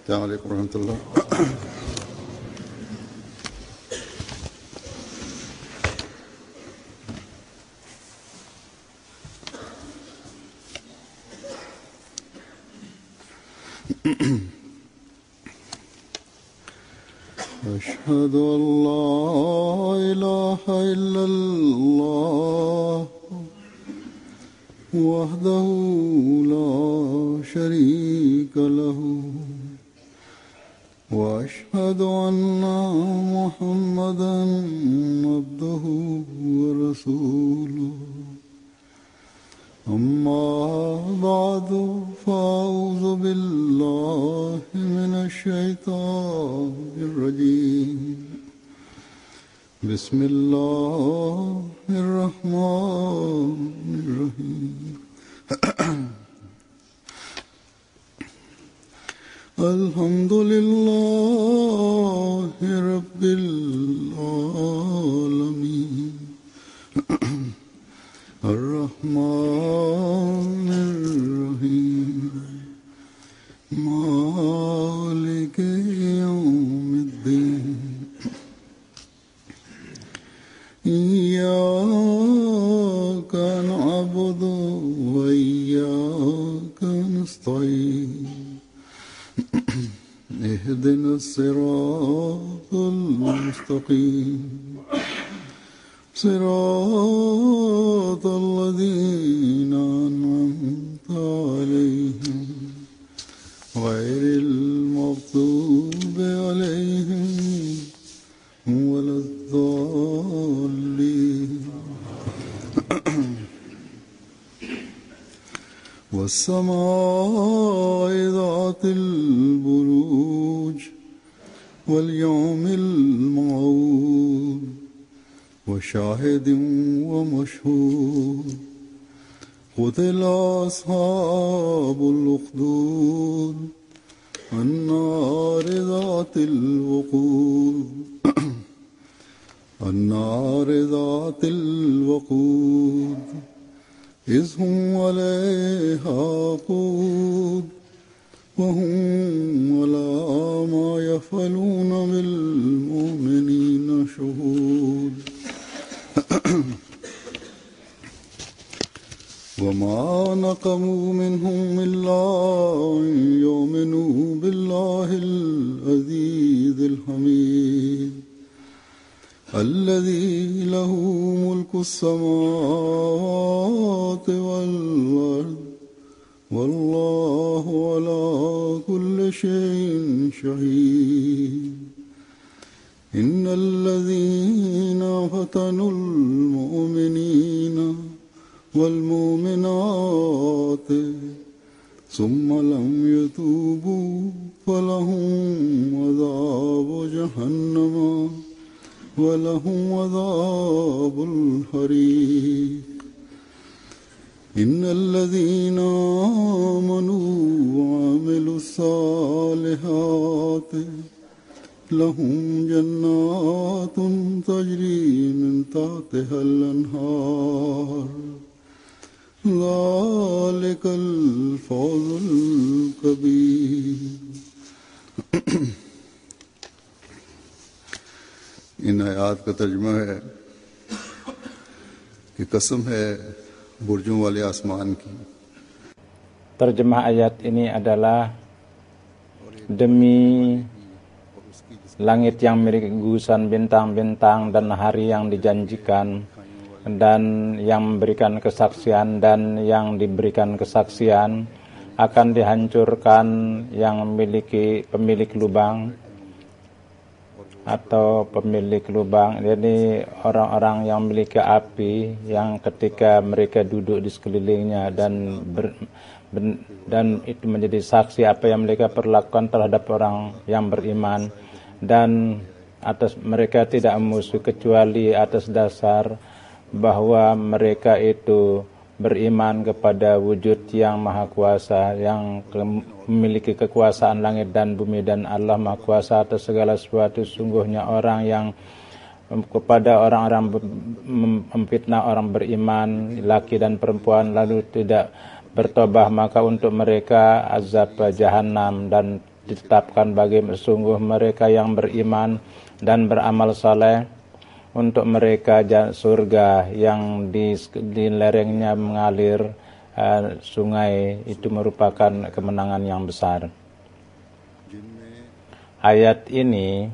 السلام عليكم ورحمة الله. أشهد أن لا إله إلا الله وحده لا شريك له وأشهد أن محمدا عبده ورسوله أما بعد فأعوذ بالله من الشيطان الرجيم بسم الله الرحمن الرحيم الحمد لله رب العالمين الرحمن الرحيم مالك يوم الدين إياك نعبد وإياك نستعين اهدنا الصراط المستقيم صراط الذين أنعمت عليهم غير المغضوب عليهم ولا الضالين والسماء ذات البروج واليوم الموعود وشاهد ومشهود قتل أصحاب الأخدود النار ذات الوقود النار ذات الوقود إذ هم عليها قود وهم على ما يفعلون بالمؤمنين شهود وما نقموا منهم إلا أن يؤمنوا بالله العزيز الحميد الذي له ملك السماوات والأرض والله على كل شيء شهيد إن الذين فتنوا المؤمنين والمؤمنات ثم لم يتوبوا فلهم عذاب جهنم ولهم عذاب الحريق إن الذين آمنوا وعملوا الصالحات لهم جنات تجري من تحتها الأنهار ذلك الفوز الكبير. इन आयात का तर्जुमा है कि कसम है बुर्जों वाले आसमान की. Terjemah ayat ini adalah demi langit yang memiliki gugusan bintang-bintang dan hari yang dijanjikan dan yang memberikan kesaksian dan yang diberikan kesaksian akan dihancurkan yang memiliki pemilik lubang atau pemilik lubang. Jadi orang-orang yang memiliki api yang ketika mereka duduk di sekelilingnya dan itu menjadi saksi apa yang mereka perlakukan terhadap orang yang beriman, dan atas mereka tidak musuh kecuali atas dasar bahwa mereka itu beriman kepada wujud yang maha kuasa, yang memiliki kekuasaan langit dan bumi, dan Allah maha kuasa atas segala sesuatu. Sungguhnya orang yang kepada orang-orang memfitnah orang beriman, laki dan perempuan, lalu tidak bertobat, maka untuk mereka azab jahanam dan ditetapkan bagi sungguh mereka yang beriman dan beramal saleh. Untuk mereka surga yang di lerengnya mengalir sungai, itu merupakan kemenangan yang besar. Ayat ini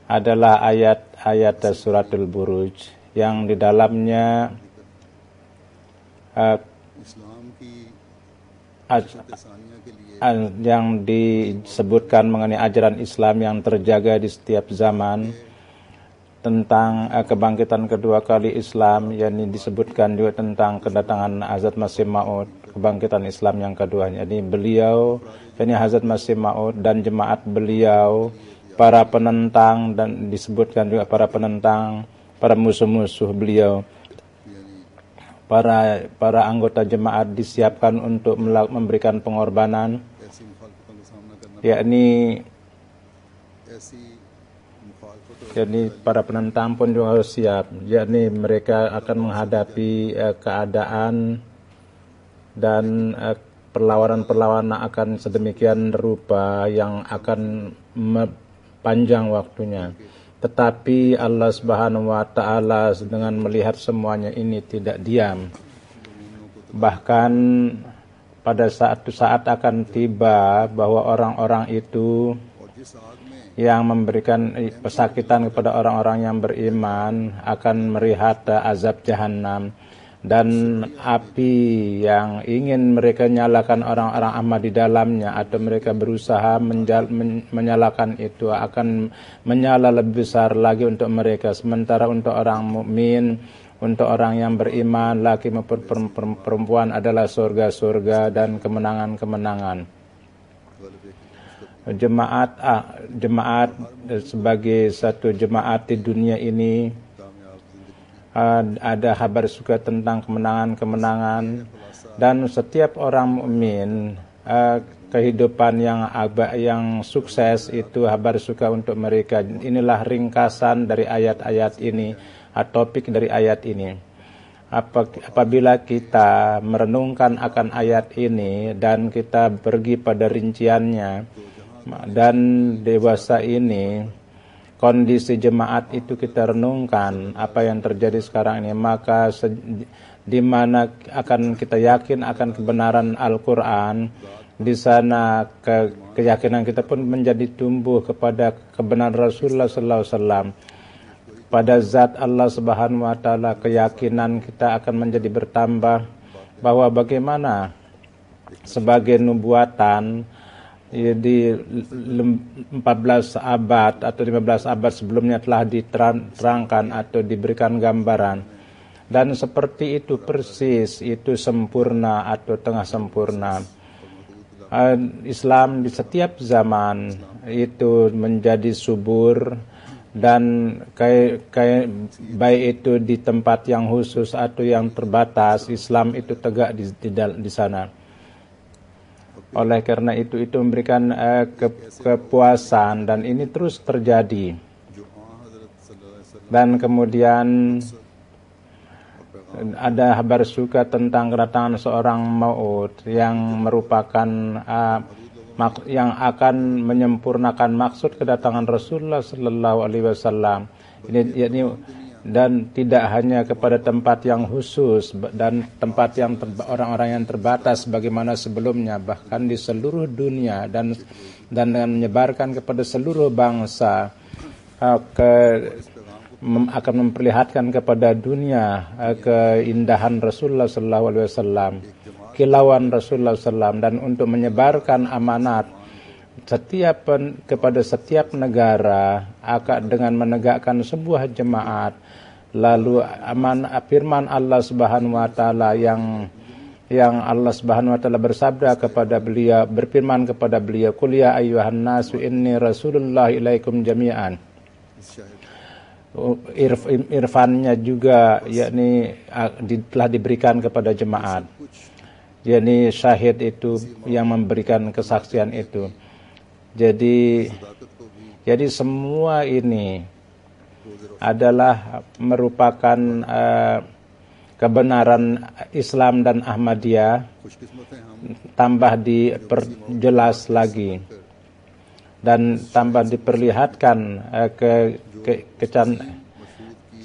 adalah ayat-ayat suratul Buruj yang di dalamnya yang disebutkan mengenai ajaran Islam yang terjaga di setiap zaman, tentang kebangkitan kedua kali Islam, yakni disebutkan juga tentang kedatangan Hazrat Masih Maud, kebangkitan Islam yang kedua. Jadi beliau, yakni Hazrat Masih Maud dan jemaat beliau, para penentang, dan disebutkan juga para penentang, para musuh-musuh beliau, para anggota jemaat disiapkan untuk memberikan pengorbanan, yakni para penentang pun juga harus siap, yakni mereka akan menghadapi keadaan dan perlawanan-perlawanan akan sedemikian rupa yang akan panjang waktunya. Tetapi Allah Subhanahu wa Ta'ala dengan melihat semuanya ini tidak diam. Bahkan pada suatu saat akan tiba bahwa orang-orang itu yang memberikan pesakitan kepada orang-orang yang beriman akan melihat azab jahanam, dan api yang ingin mereka nyalakan orang-orang amal di dalamnya, atau mereka berusaha menyalakan itu, akan menyala lebih besar lagi untuk mereka. Sementara untuk orang mukmin, untuk orang yang beriman, laki maupun perempuan, adalah surga-surga dan kemenangan-kemenangan. Jemaat sebagai satu jemaat di dunia ini ada kabar suka tentang kemenangan-kemenangan, dan setiap orang mukmin kehidupan yang sukses itu kabar suka untuk mereka. Inilah ringkasan dari ayat-ayat ini, topik dari ayat ini. Apabila kita merenungkan akan ayat ini dan kita pergi pada rinciannya, dan dewasa ini, kondisi jemaat itu kita renungkan apa yang terjadi sekarang ini, maka di mana akan kita yakin akan kebenaran Al-Quran, di sana keyakinan kita pun menjadi tumbuh kepada kebenaran Rasulullah SAW, pada zat Allah Subhanahu wa Ta'ala. Keyakinan kita akan menjadi bertambah bahwa bagaimana sebagai nubuatan di 14 abad atau 15 abad sebelumnya telah diterangkan atau diberikan gambaran, dan seperti itu persis, itu sempurna atau tengah sempurna. Islam di setiap zaman itu menjadi subur, dan baik itu di tempat yang khusus atau yang terbatas, Islam itu tegak di sana. Oleh karena itu memberikan kepuasan, dan ini terus terjadi. Dan kemudian ada kabar suka tentang kedatangan seorang Maud yang merupakan yang akan menyempurnakan maksud kedatangan Rasulullah Sallallahu Alaihi Wasallam. Ini dan tidak hanya kepada tempat yang khusus dan tempat yang orang-orang yang terbatas bagaimana sebelumnya, bahkan di seluruh dunia, dan dengan menyebarkan kepada seluruh bangsa, akan memperlihatkan kepada dunia keindahan Rasulullah SAW, kilauan Rasulullah SAW, dan untuk menyebarkan amanat kepada setiap negara dengan menegakkan sebuah jemaat. Lalu firman Allah Subhanahu wa Ta'ala yang Allah Subhanahu wa Ta'ala bersabda kepada beliau, berfirman kepada beliau, "Qul ya ayyuhan nasu inni rasulullah ilaikum jami'an." Irfannya juga yakni telah diberikan kepada jemaat, yakni syahid itu yang memberikan kesaksian itu. Jadi semua ini adalah merupakan kebenaran Islam dan Ahmadiyah खुशकिस्मत हैं हम tambah diperjelas lagi dan tambah diperlihatkan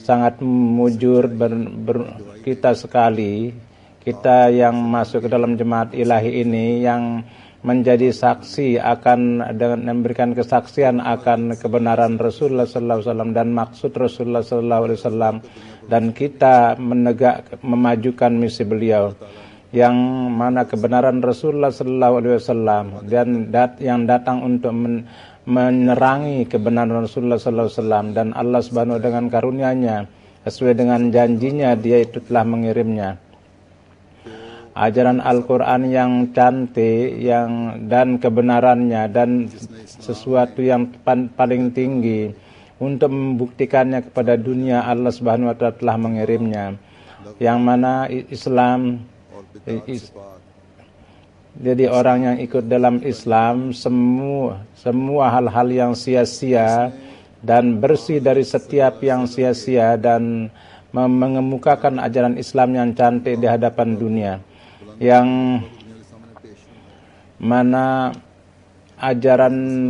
sangat mujur kita sekali, kita yang masuk ke dalam jemaat ilahi ini yang menjadi saksi akan dengan memberikan kesaksian akan kebenaran Rasulullah SAW dan maksud Rasulullah SAW, dan kita memajukan misi beliau yang mana kebenaran Rasulullah SAW dan yang datang untuk menerangi kebenaran Rasulullah SAW, dan Allah Subhanahu dengan karunia-Nya sesuai dengan janjinya Dia itu telah mengirimnya ajaran Al-Quran yang cantik dan kebenarannya dan sesuatu yang paling tinggi untuk membuktikannya kepada dunia. Allah Subhanahu wa Ta'ala telah mengirimnya, yang mana Islam jadi orang yang ikut dalam Islam semua hal-hal yang sia-sia dan bersih dari setiap yang sia-sia dan mengemukakan ajaran Islam yang cantik di hadapan dunia, yang mana ajaran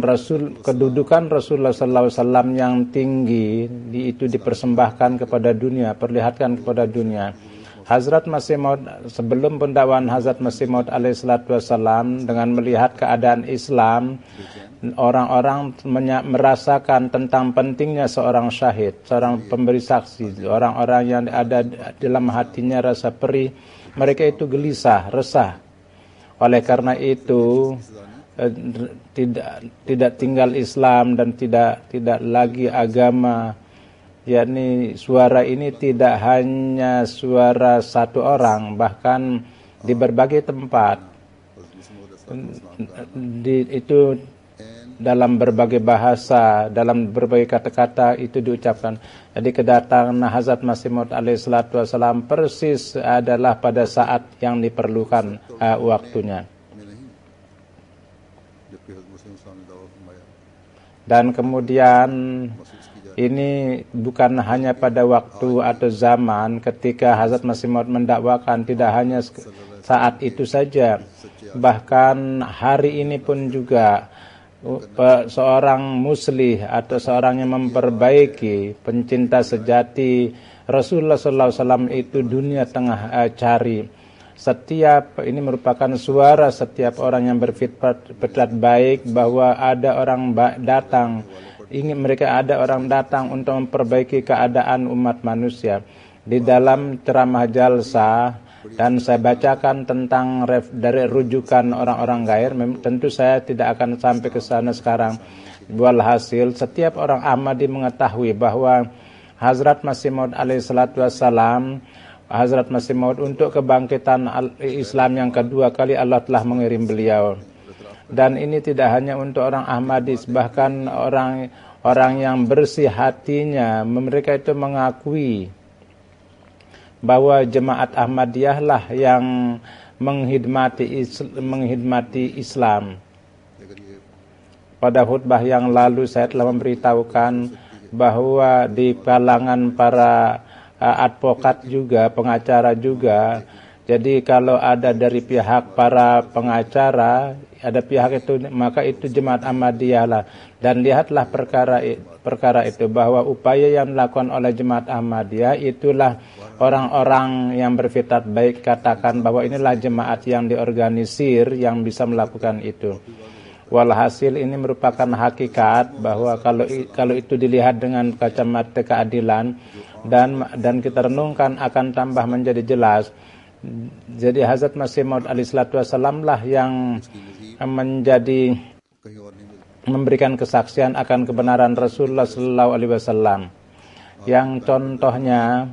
kedudukan Rasulullah SAW yang tinggi itu dipersembahkan kepada dunia, perlihatkan kepada dunia. Hazrat Masih Maud, sebelum pendakwaan Hazrat Masih Maud alaihissalatu wassalam, dengan melihat keadaan Islam, orang-orang merasakan tentang pentingnya seorang syahid, seorang pemberi saksi, orang-orang yang ada dalam hatinya rasa perih, mereka itu gelisah, resah. Oleh karena itu tidak tinggal Islam dan tidak lagi agama, yakni suara ini tidak hanya suara satu orang, bahkan di berbagai tempat itu dalam berbagai bahasa, dalam berbagai kata-kata itu diucapkan. Jadi kedatangan Hazrat Masih Maud alaihissalatu wassalam persis adalah pada saat yang diperlukan waktunya. Dan kemudian ini bukan hanya pada waktu atau zaman ketika Hazrat Masih Maud mendakwakan, tidak hanya saat itu saja, bahkan hari ini pun juga seorang muslih atau seorang yang memperbaiki, pencinta sejati Rasulullah SAW itu dunia tengah cari. Ini merupakan suara setiap orang yang berfitrat baik bahwa ada orang datang, ada orang datang untuk memperbaiki keadaan umat manusia. Di dalam ceramah jalsa, dan saya bacakan tentang dari rujukan orang-orang gair, tentu saya tidak akan sampai ke sana sekarang. Walhasil setiap orang Ahmadi mengetahui bahwa Hazrat Masih Maud alaihissalatu wassalam, Hazrat Masih Maud untuk kebangkitan Islam yang kedua kali Allah telah mengirim beliau. Dan ini tidak hanya untuk orang Ahmadis, bahkan orang yang bersih hatinya, mereka itu mengakui bahwa jemaat Ahmadiyah lah yang menghidmati Islam. Pada khutbah yang lalu saya telah memberitahukan bahwa di kalangan para advokat juga, pengacara juga, jadi kalau ada dari pihak para pengacara, ada pihak itu, maka itu jemaat Ahmadiyah lah. Dan lihatlah perkara itu, bahwa upaya yang dilakukan oleh jemaat Ahmadiyah itulah orang-orang yang berfitrat baik katakan bahwa inilah jemaat yang diorganisir yang bisa melakukan itu. Walhasil ini merupakan hakikat bahwa kalau itu dilihat dengan kacamata keadilan dan kita renungkan akan tambah menjadi jelas. Jadi Hazrat Masih Maud alaihissalatu wassalam lah yang memberikan kesaksian akan kebenaran Rasulullah sallallahu alaihi wasallam, yang contohnya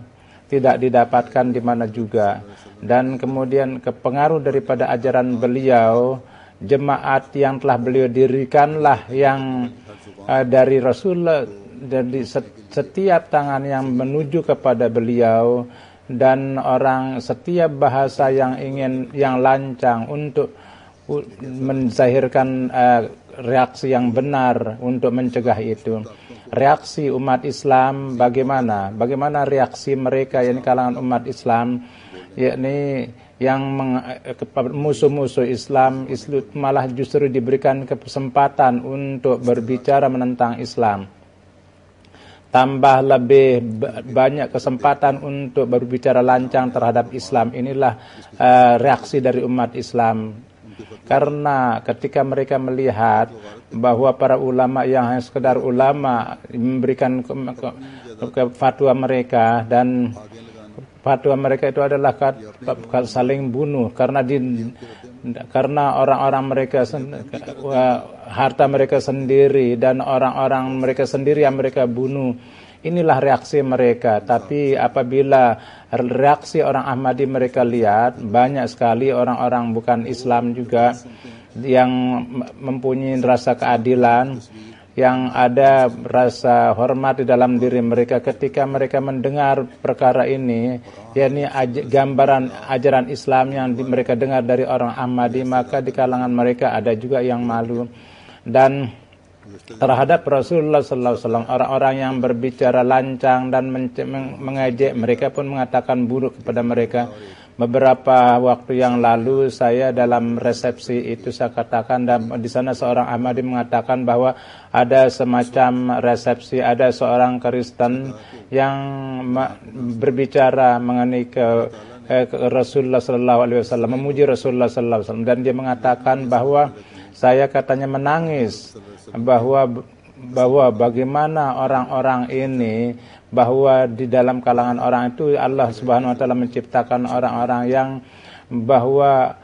tidak didapatkan di mana juga. Dan kemudian kepengaruh daripada ajaran beliau, jemaat yang telah beliau dirikanlah yang dari Rasulullah, dari setiap tangan yang menuju kepada beliau, dan orang setiap bahasa yang lancang untuk menzahirkan reaksi yang benar untuk mencegah itu. Reaksi umat Islam bagaimana? Bagaimana reaksi mereka yang kalangan umat Islam, yakni yang musuh-musuh Islam malah justru diberikan kesempatan untuk berbicara menentang Islam. Tambah lebih banyak kesempatan untuk berbicara lancang terhadap Islam. Inilah reaksi dari umat Islam. Karena ketika mereka melihat bahwa para ulama yang hanya sekedar ulama memberikan fatwa mereka, dan fatwa mereka itu adalah saling bunuh karena orang-orang mereka harta mereka sendiri dan orang-orang mereka sendiri yang mereka bunuh. Inilah reaksi mereka. Tapi apabila reaksi orang Ahmadi mereka lihat, banyak sekali orang-orang bukan Islam juga yang mempunyai rasa keadilan, yang ada rasa hormat di dalam diri mereka ketika mereka mendengar perkara ini, yakni gambaran ajaran Islam yang mereka dengar dari orang Ahmadi, maka di kalangan mereka ada juga yang malu. Dan terhadap Rasulullah SAW, orang-orang yang berbicara lancang dan mengejek mereka pun mengatakan buruk kepada mereka. Beberapa waktu yang lalu saya dalam resepsi itu saya katakan, dan di sana seorang Ahmadi mengatakan bahwa ada semacam resepsi, ada seorang Kristen yang berbicara mengenai ke Rasulullah SAW, memuji Rasulullah SAW, dan dia mengatakan bahwa saya katanya menangis bahwa bagaimana orang-orang ini, bahwa di dalam kalangan orang itu Allah Subhanahu wa taala menciptakan orang-orang yang bahwa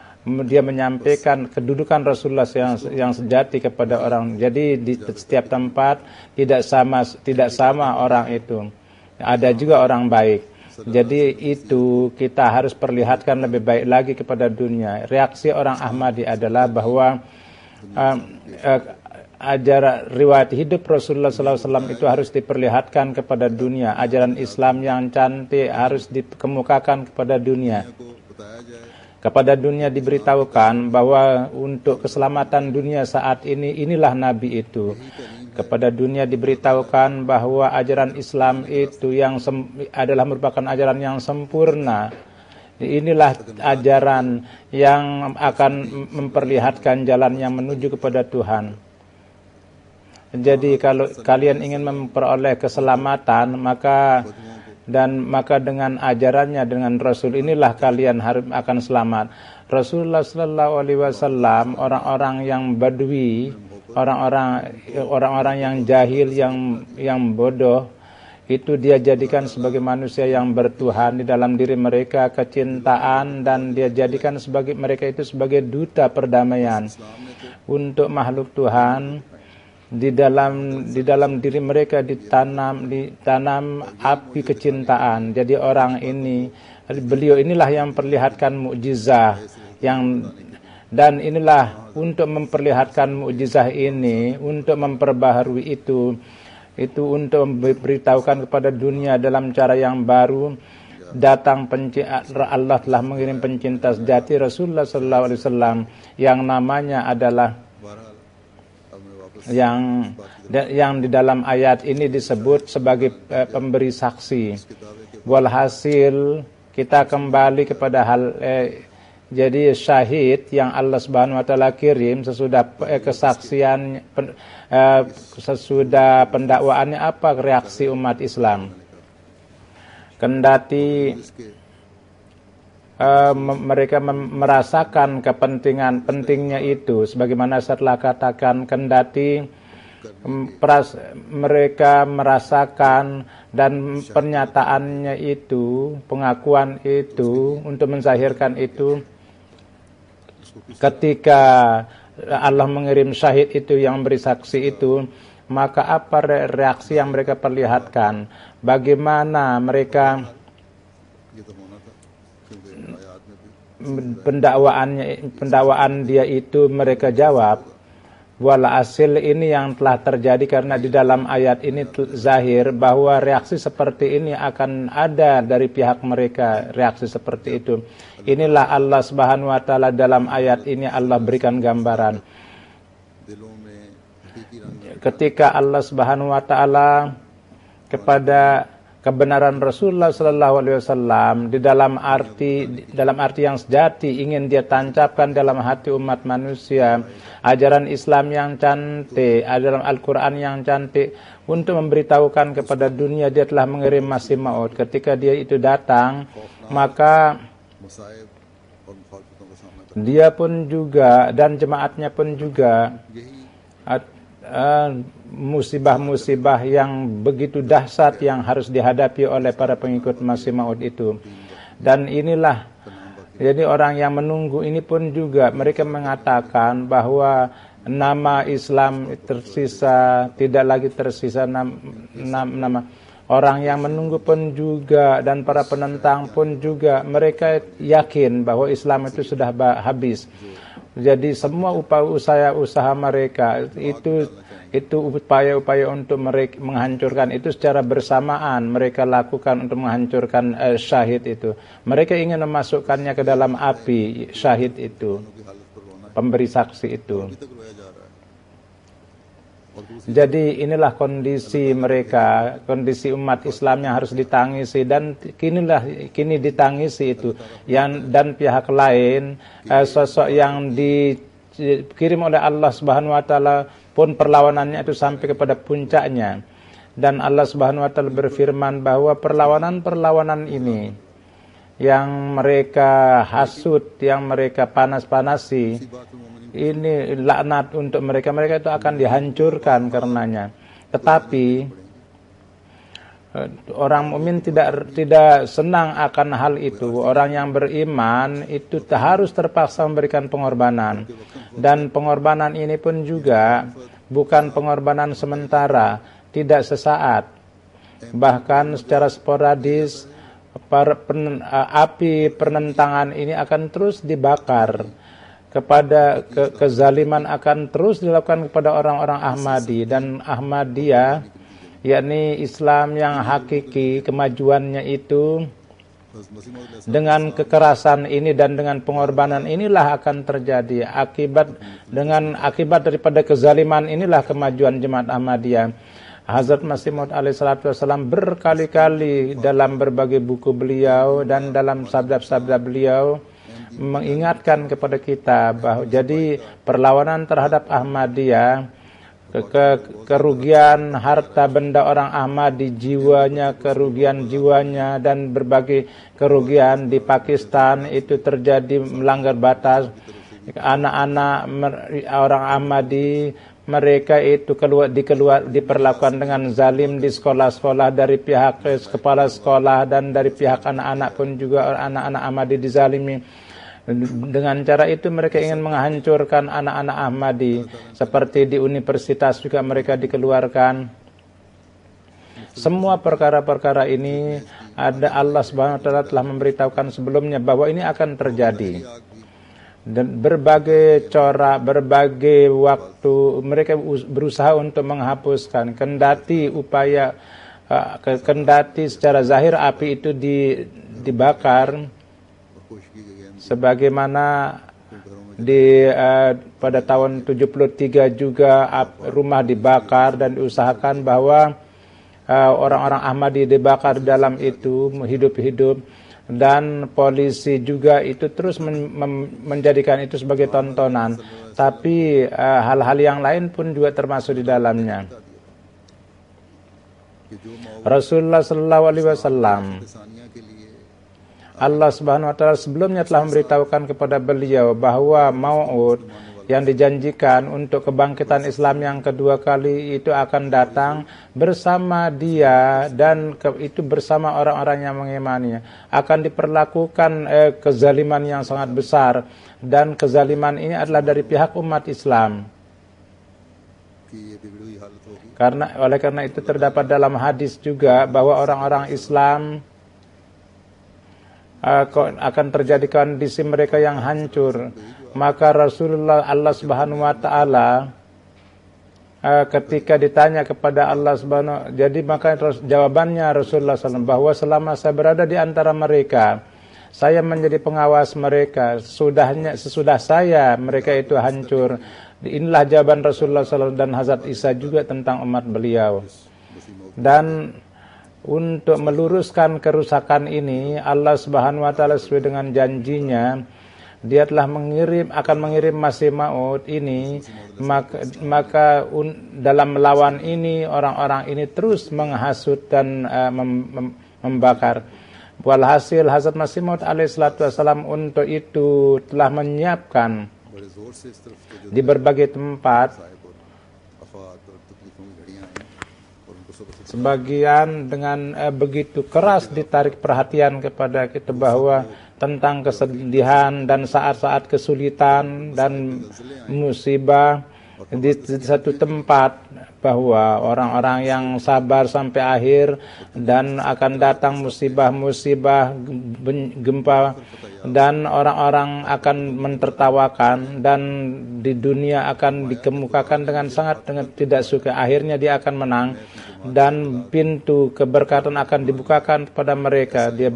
dia menyampaikan kedudukan Rasulullah yang sejati kepada orang. Jadi di setiap tempat tidak sama orang itu. Ada juga orang baik. Jadi itu kita harus perlihatkan lebih baik lagi kepada dunia. Reaksi orang Ahmadi adalah bahwa ajaran riwayat hidup Rasulullah SAW itu harus diperlihatkan kepada dunia. Ajaran Islam yang cantik harus dikemukakan kepada dunia. Kepada dunia diberitahukan bahwa untuk keselamatan dunia saat ini, inilah Nabi itu. Kepada dunia diberitahukan bahwa ajaran Islam itu yang adalah merupakan ajaran yang sempurna. Inilah ajaran yang akan memperlihatkan jalan yang menuju kepada Tuhan. Jadi kalau kalian ingin memperoleh keselamatan, maka dengan ajarannya, dengan Rasul inilah kalian akan selamat. Rasulullah Sallallahu Alaihi Wasallam, orang-orang yang badui, orang-orang yang jahil, yang bodoh, itu dia jadikan sebagai manusia yang bertuhan. Di dalam diri mereka kecintaan, dan dia jadikan mereka itu sebagai duta perdamaian untuk makhluk Tuhan. Di dalam diri mereka ditanam api kecintaan. Jadi beliau inilah yang perlihatkan mukjizah dan inilah untuk memperlihatkan mukjizah ini, untuk memperbaharui itu untuk memberitahukan kepada dunia dalam cara yang baru. Allah telah mengirim pencinta sejati Rasulullah SAW yang namanya adalah yang di dalam ayat ini disebut sebagai pemberi saksi. Walhasil kita kembali kepada jadi syahid yang Allah Subhanahu wa taala kirim sesudah kesaksian, sesudah pendakwaannya, apa reaksi umat Islam? Kendati mereka merasakan pentingnya itu, sebagaimana saya telah katakan, kendati mereka merasakan dan pernyataannya itu, pengakuan itu untuk menzahirkan itu, ketika Allah mengirim syahid itu yang beri saksi itu, maka apa reaksi yang mereka perlihatkan? Bagaimana mereka pendakwaan dia itu mereka jawab Walhasil ini yang telah terjadi karena di dalam ayat ini zahir bahwa reaksi seperti ini akan ada dari pihak mereka, reaksi seperti itu. Inilah Allah Subhanahu wa taala dalam ayat ini Allah berikan gambaran. Ketika Allah Subhanahu wa taala kepada kebenaran Rasulullah sallallahu alaihi wasallam di dalam arti yang sejati ingin dia tancapkan dalam hati umat manusia ajaran Islam yang cantik, ajaran Al-Qur'an yang cantik untuk memberitahukan kepada dunia dia telah mengirim Masih Maud. Ketika dia itu datang, maka dia pun juga dan jemaatnya pun juga musibah-musibah yang begitu dahsyat yang harus dihadapi oleh para pengikut Masih Maud itu. Dan inilah, jadi orang yang menunggu ini pun juga mereka mengatakan bahwa nama Islam tersisa, tidak lagi tersisa nama. Orang yang menunggu pun juga dan para penentang pun juga mereka yakin bahwa Islam itu sudah habis. Jadi semua usaha mereka itu upaya-upaya untuk mereka menghancurkan itu secara bersamaan mereka lakukan untuk menghancurkan syahid itu. Mereka ingin memasukkannya ke dalam api syahid itu, pemberi saksi itu. Jadi inilah kondisi mereka, kondisi umat Islam yang harus ditangisi dan kini ditangisi itu. Dan pihak lain sosok yang dikirim oleh Allah Subhanahu wa taala pun perlawanannya itu sampai kepada puncaknya. Dan Allah Subhanahu wa taala berfirman bahwa perlawanan ini yang mereka hasut, yang mereka panas-panasi, ini laknat untuk mereka itu akan dihancurkan karenanya. Tetapi orang mukmin tidak senang akan hal itu. Orang yang beriman itu harus terpaksa memberikan pengorbanan. Dan pengorbanan ini pun juga bukan pengorbanan sementara, tidak sesaat. Bahkan secara sporadis api penentangan ini akan terus dibakar. Kezaliman akan terus dilakukan kepada orang-orang Ahmadi dan Ahmadiyah, yakni Islam yang hakiki, kemajuannya itu dengan kekerasan ini dan dengan pengorbanan inilah akan terjadi. Akibat daripada kezaliman inilah kemajuan jemaat Ahmadiyah. Hazrat Masih Maud alaihi salatu wasallam berkali-kali dalam berbagai buku beliau dan dalam sabda-sabda beliau mengingatkan kepada kita bahwa jadi perlawanan terhadap Ahmadiyah, kerugian harta benda orang Ahmadi, kerugian jiwanya dan berbagai kerugian di Pakistan itu terjadi melanggar batas. Anak-anak orang Ahmadi mereka itu diperlakukan dengan zalim di sekolah-sekolah dari pihak kepala sekolah dan dari pihak anak-anak pun juga anak-anak Ahmadi dizalimi. Dengan cara itu mereka ingin menghancurkan anak-anak Ahmadi. Seperti di universitas juga mereka dikeluarkan. Semua perkara-perkara ini Allah Subhanahu wa taala telah memberitahukan sebelumnya bahwa ini akan terjadi. Dan berbagai berbagai waktu mereka berusaha untuk menghapuskan, kendati secara zahir api itu dibakar, sebagaimana pada tahun 73 juga rumah dibakar dan diusahakan bahwa orang-orang Ahmadi dibakar dalam itu hidup-hidup. Dan polisi juga itu terus menjadikan itu sebagai tontonan. Tapi hal-hal yang lain pun juga termasuk di dalamnya. Rasulullah sallallahu alaihi wasallam, Allah Subhanahu wa taala sebelumnya telah memberitahukan kepada beliau bahwa Mau'ud yang dijanjikan untuk kebangkitan Islam yang kedua kali itu akan datang bersama dia dan itu bersama orang-orang yang mengimaninya. Akan diperlakukan kezaliman yang sangat besar dan kezaliman ini adalah dari pihak umat Islam. Oleh karena itu terdapat dalam hadis juga bahwa orang-orang Islam akan terjadi kondisi mereka yang hancur. Maka Rasulullah Allah Subhanahu wa taala ketika ditanya kepada Allah Subhanahu, jadi maka jawabannya Rasulullah SAW bahwa selama saya berada di antara mereka, saya menjadi pengawas mereka. Sesudah saya mereka itu hancur. Inilah jawaban Rasulullah SAW dan Hazrat Isa juga tentang umat beliau. Dan untuk meluruskan kerusakan ini, Allah Subhanahu wa taala sesuai dengan janjinya, Dia telah akan mengirim Masih Maud ini, maka dalam melawan ini orang-orang ini terus menghasut dan membakar. Walhasil Hazrat Masih Maud alaihissalatu wassalam untuk itu telah menyiapkan di berbagai tempat, sebagian dengan begitu keras ditarik perhatian kepada kita bahwa tentang kesedihan dan saat-saat kesulitan dan musibah di satu tempat, bahwa orang-orang yang sabar sampai akhir dan akan datang musibah-musibah, gempa, dan orang-orang akan mentertawakan dan di dunia akan dikemukakan dengan tidak suka. Akhirnya dia akan menang dan pintu keberkatan akan dibukakan kepada mereka. Dia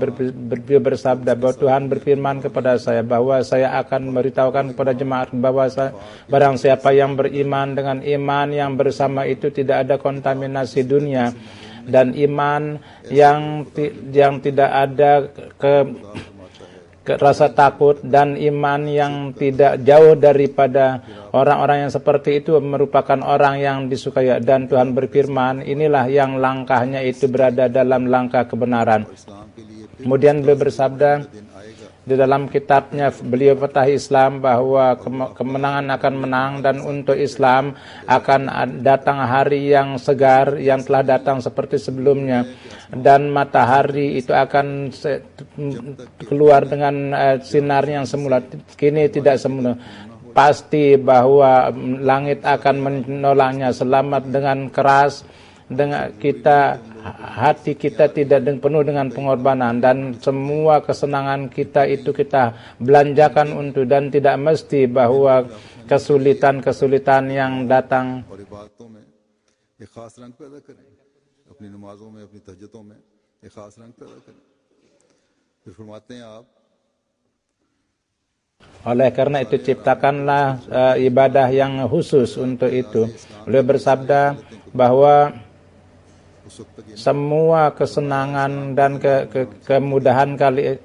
bersabda bahwa Tuhan berfirman kepada saya bahwa saya akan memberitahukan kepada jemaat bahwa barang siapa yang beriman dengan iman yang bersama itu tidak ada kontaminasi dunia, dan iman yang tidak ada rasa takut, dan iman yang tidak jauh daripada orang-orang yang seperti itu merupakan orang yang disukai. Dan Tuhan berfirman, inilah yang langkahnya itu berada dalam langkah kebenaran. Kemudian beliau bersabda di dalam kitabnya beliau Fatah Islam bahwa kemenangan akan menang, dan untuk Islam akan datang hari yang segar yang telah datang seperti sebelumnya, dan matahari itu akan keluar dengan sinar yang semula. Kini tidak semula. Pasti bahwa langit akan menolaknya. Selamat dengan keras, dengan hati kita tidak penuh dengan pengorbanan, dan semua kesenangan kita itu kita belanjakan untuk, dan tidak mesti bahwa kesulitan-kesulitan yang datang oleh karena itu ciptakanlah ibadah yang khusus untuk itu. Beliau bersabda bahwa semua kesenangan dan kemudahan kali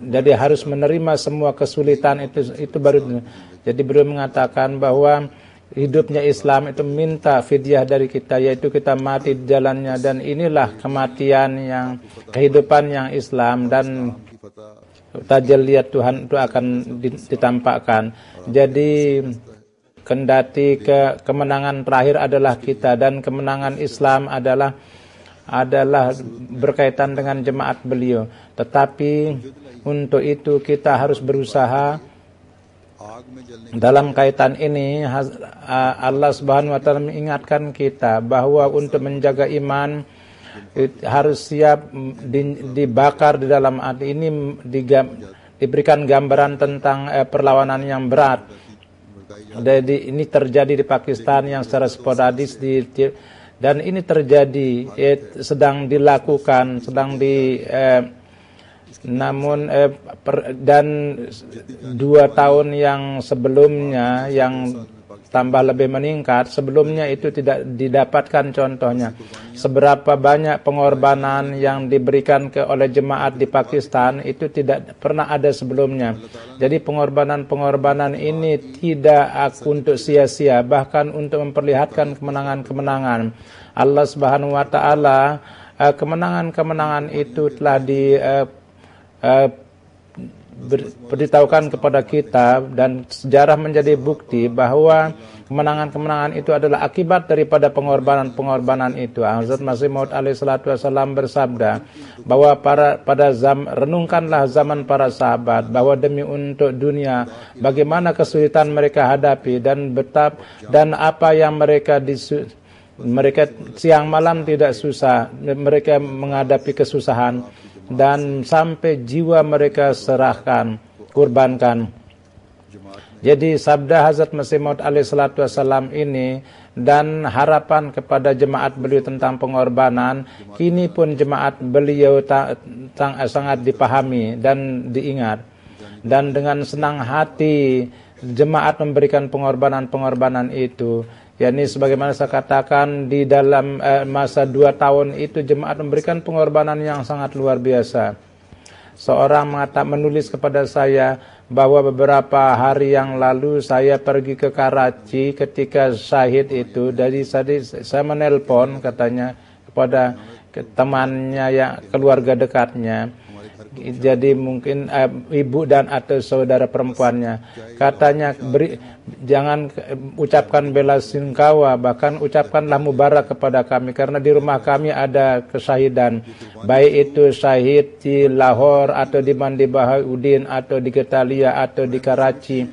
jadi harus menerima semua kesulitan itu baru. Jadi beliau mengatakan bahwa hidupnya Islam itu minta fidyah dari kita, yaitu kita mati di jalannya, dan inilah kematian yang kehidupan yang Islam, dan tajalliyat Tuhan itu akan ditampakkan. Jadi kendati kemenangan terakhir adalah kita, dan kemenangan Islam adalah berkaitan dengan jemaat beliau. Tetapi untuk itu kita harus berusaha. Dalam kaitan ini Allah Subhanahu wa taala mengingatkan kita bahwa untuk menjaga iman harus siap dibakar di dalam hati. Ini diberikan gambaran tentang perlawanan yang berat. Jadi ini terjadi di Pakistan yang secara sporadis dan ini terjadi sedang dilakukan, dan 2 tahun yang sebelumnya yang tambah lebih meningkat, sebelumnya itu tidak didapatkan contohnya. Seberapa banyak pengorbanan yang diberikan oleh jemaat di Pakistan itu tidak pernah ada sebelumnya. Jadi pengorbanan ini tidak untuk sia-sia, bahkan untuk memperlihatkan kemenangan-kemenangan. Allah Subhanahu wa taala kemenangan-kemenangan itu telah beritahukan kepada kita, dan sejarah menjadi bukti bahwa kemenangan-kemenangan itu adalah akibat daripada pengorbanan-pengorbanan itu. Hazrat Masih Maud alaihissalatu wassalam bersabda bahwa renungkanlah zaman para sahabat, bahwa demi untuk dunia bagaimana kesulitan mereka hadapi, dan apa yang mereka siang malam tidak susah, mereka menghadapi kesusahan, dan sampai jiwa mereka serahkan, kurbankan. Jadi sabda Hazrat Masih Maud alaihi salatu wassalam ini dan harapan kepada jemaat beliau tentang pengorbanan, kini pun jemaat beliau sangat dipahami dan diingat. Dan dengan senang hati jemaat memberikan pengorbanan-pengorbanan itu. yakni sebagaimana saya katakan di dalam masa 2 tahun itu jemaat memberikan pengorbanan yang sangat luar biasa. Seorang menulis kepada saya bahwa beberapa hari yang lalu saya pergi ke Karachi ketika syahid itu. Dari saya menelpon katanya kepada temannya yang keluarga dekatnya. Jadi mungkin ibu dan atau saudara perempuannya, katanya jangan ucapkan bela sungkawa, bahkan ucapkanlah mubarak kepada kami karena di rumah kami ada kesyahidan, baik itu syahid di Lahore atau di Mandi Bahauddin atau di Getalia atau di Karachi.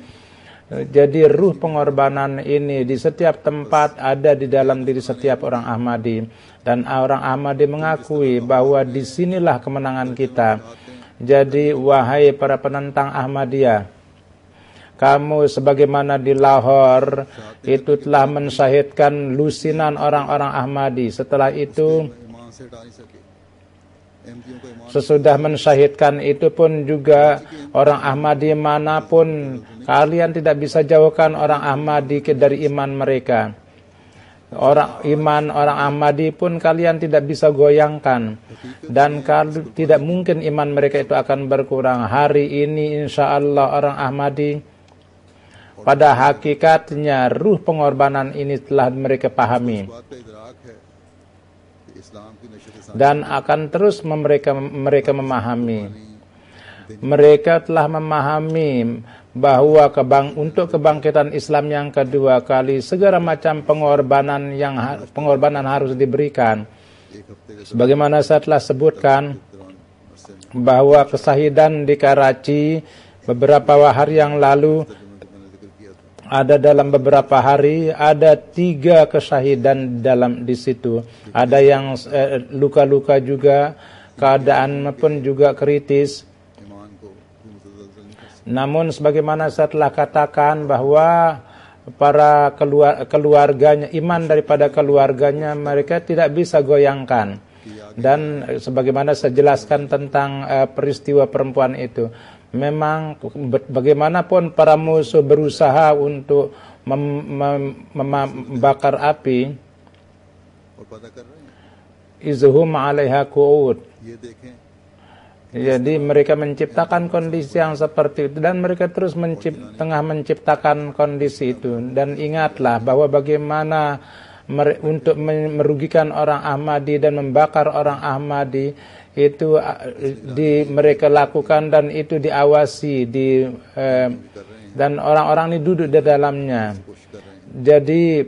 Jadi ruh pengorbanan ini di setiap tempat ada di dalam diri setiap orang Ahmadi, dan orang Ahmadi mengakui bahwa disinilah kemenangan kita. Jadi wahai para penentang Ahmadiyah, kamu sebagaimana di Lahore itu telah mensyahidkan lusinan orang-orang Ahmadi. Setelah itu, sesudah mensyahidkan itu pun juga orang Ahmadi manapun, kalian tidak bisa jauhkan orang Ahmadi dari iman mereka. Orang Ahmadi pun kalian tidak bisa goyangkan, dan kalau tidak mungkin iman mereka itu akan berkurang. Hari ini insya Allah orang Ahmadi pada hakikatnya ruh pengorbanan ini telah mereka pahami dan akan terus mereka memahami. Mereka telah memahami bahwa untuk kebangkitan Islam yang kedua kali segala macam pengorbanan harus diberikan. Sebagaimana saya telah sebutkan bahwa kesyahidan di Karachi beberapa hari yang lalu, dalam beberapa hari ada 3 kesyahidan di situ. Ada yang luka-luka juga, keadaan pun juga kritis. Namun sebagaimana saya telah katakan bahwa para keluarganya, iman daripada keluarganya mereka tidak bisa goyangkan. Dan sebagaimana saya jelaskan tentang peristiwa perempuan itu, memang bagaimanapun para musuh berusaha untuk membakar api, izhum 'alaiha qu'ud. Jadi mereka menciptakan kondisi yang seperti itu, dan mereka terus tengah menciptakan kondisi itu. Dan ingatlah bahwa bagaimana untuk merugikan orang Ahmadi dan membakar orang Ahmadi itu mereka lakukan, dan itu diawasi dan orang-orang ini duduk di dalamnya. Jadi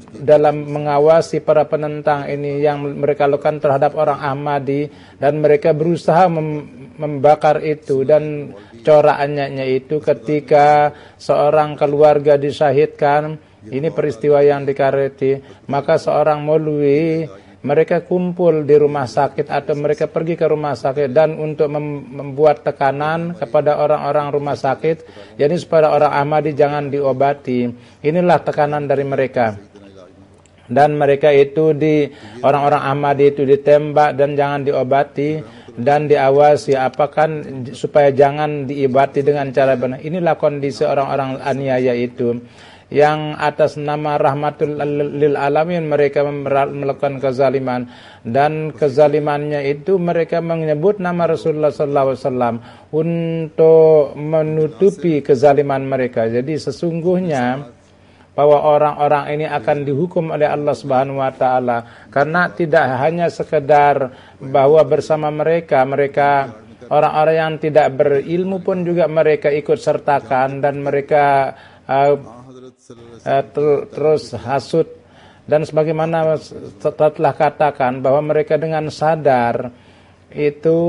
dalam mengawasi para penentang ini yang mereka lakukan terhadap orang Ahmadi, dan mereka berusaha membakar itu. Dan coraknya itu ketika seorang keluarga disyahidkan, ini peristiwa yang di Karachi, maka seorang maulwi mereka kumpul di rumah sakit atau mereka pergi ke rumah sakit dan untuk membuat tekanan kepada orang-orang rumah sakit, jadi supaya orang Ahmadi jangan diobati. Inilah tekanan dari mereka. Dan mereka itu orang-orang Ahmadi itu ditembak dan jangan diobati dan diawasi supaya jangan diobati dengan cara benar. Inilah kondisi orang-orang aniaya itu, yang atas nama rahmatul lil alamin mereka melakukan kezaliman, dan kezalimannya itu mereka menyebut nama Rasulullah SAW untuk menutupi kezaliman mereka. Jadi sesungguhnya bahwa orang-orang ini akan dihukum oleh Allah Subhanahu wa taala, karena tidak hanya sekedar bahwa bersama mereka orang-orang yang tidak berilmu pun juga mereka ikut sertakan, dan mereka terus hasud. Dan sebagaimana telah katakan bahwa mereka dengan sadar itu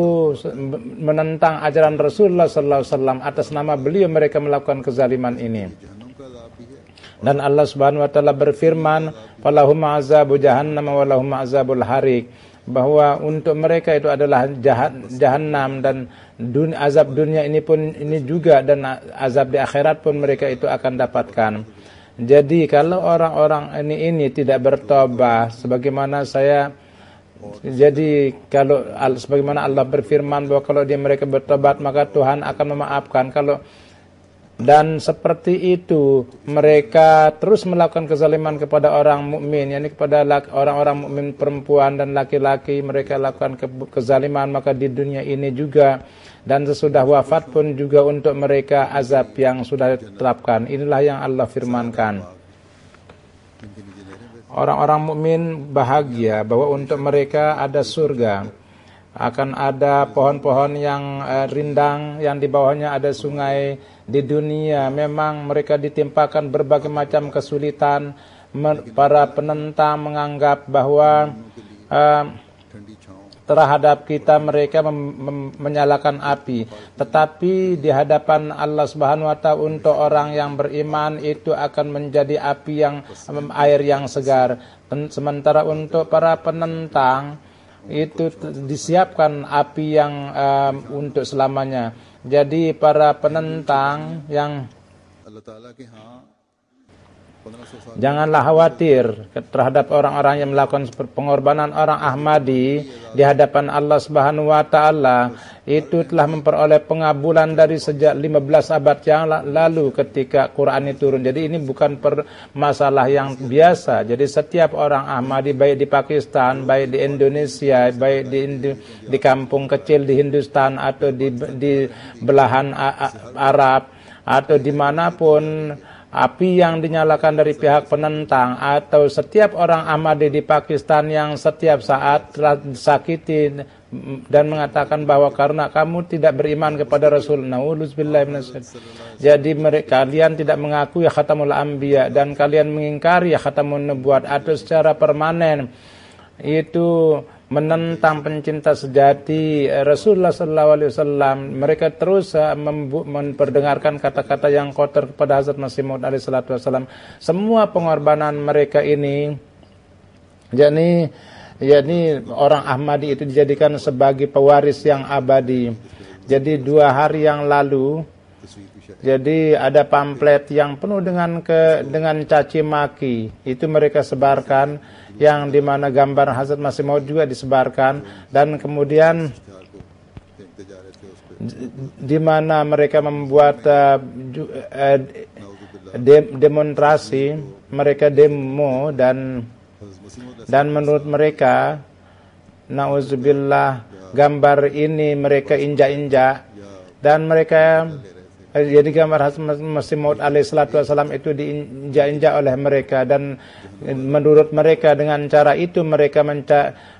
menentang ajaran Rasulullah SAW, atas nama beliau mereka melakukan kezaliman ini. Dan Allah Subhanahu wa taala berfirman, "Falahum azabu jahannam wa lahum azabul harik." bahwa untuk mereka itu adalah jahanam, dan azab dunia ini pun ini juga, dan azab di akhirat pun mereka itu akan dapatkan. Jadi kalau orang-orang ini tidak bertobat, sebagaimana sebagaimana Allah berfirman bahwa kalau mereka bertobat maka Tuhan akan memaafkan. Dan seperti itu mereka terus melakukan kezaliman kepada orang mukmin, yakni kepada orang-orang mukmin perempuan dan laki-laki, mereka lakukan kezaliman, maka di dunia ini juga dan sesudah wafat pun juga untuk mereka azab yang sudah ditetapkan. Inilah yang Allah firmankan. Orang-orang mukmin bahagia bahwa untuk mereka ada surga, akan ada pohon-pohon yang rindang yang di bawahnya ada sungai. Di dunia memang mereka ditimpakan berbagai macam kesulitan. Para penentang menganggap bahwa terhadap kita mereka menyalakan api, tetapi di hadapan Allah Subhanahu wa Ta'ala untuk orang yang beriman itu akan menjadi api yang air yang segar. Sementara untuk para penentang itu disiapkan api yang untuk selamanya. Jadi para penentang yang janganlah khawatir terhadap orang-orang yang melakukan pengorbanan. Orang Ahmadi di hadapan Allah Subhanahu wa Ta'ala itu telah memperoleh pengabulan dari sejak 15 abad yang lalu ketika Quran itu turun. Jadi ini bukan masalah yang biasa. Jadi setiap orang Ahmadi, baik di Pakistan, baik di Indonesia, baik di kampung kecil di Hindustan atau di belahan Arab atau dimanapun, api yang dinyalakan dari pihak penentang atau setiap orang Ahmadi di Pakistan yang setiap saat telah disakiti dan mengatakan bahwa karena kamu tidak beriman kepada Rasul, na'udzubillahi minasyaitonir rajim. Jadi kalian tidak mengakui khatamul anbiya dan kalian mengingkari khatamun nubuwat atau secara permanen itu menentang pencinta sejati Rasulullah SAW. Mereka terus memperdengarkan kata-kata yang kotor kepada Hazrat Masih Maud alaihissalam. Semua pengorbanan mereka ini, yakni orang Ahmadi itu dijadikan sebagai pewaris yang abadi. Jadi 2 hari yang lalu, jadi ada pamflet yang penuh dengan caci maki, itu mereka sebarkan, yang dimana gambar Hazrat Masih Maud juga disebarkan, dan kemudian di mana mereka membuat demonstrasi, mereka demo, dan menurut mereka, na'udzubillah, gambar ini mereka injak-injak, dan mereka jadi gambar Hazrat Masih Maud alaihissalam itu diinjak-injak oleh mereka, dan menurut mereka dengan cara itu mereka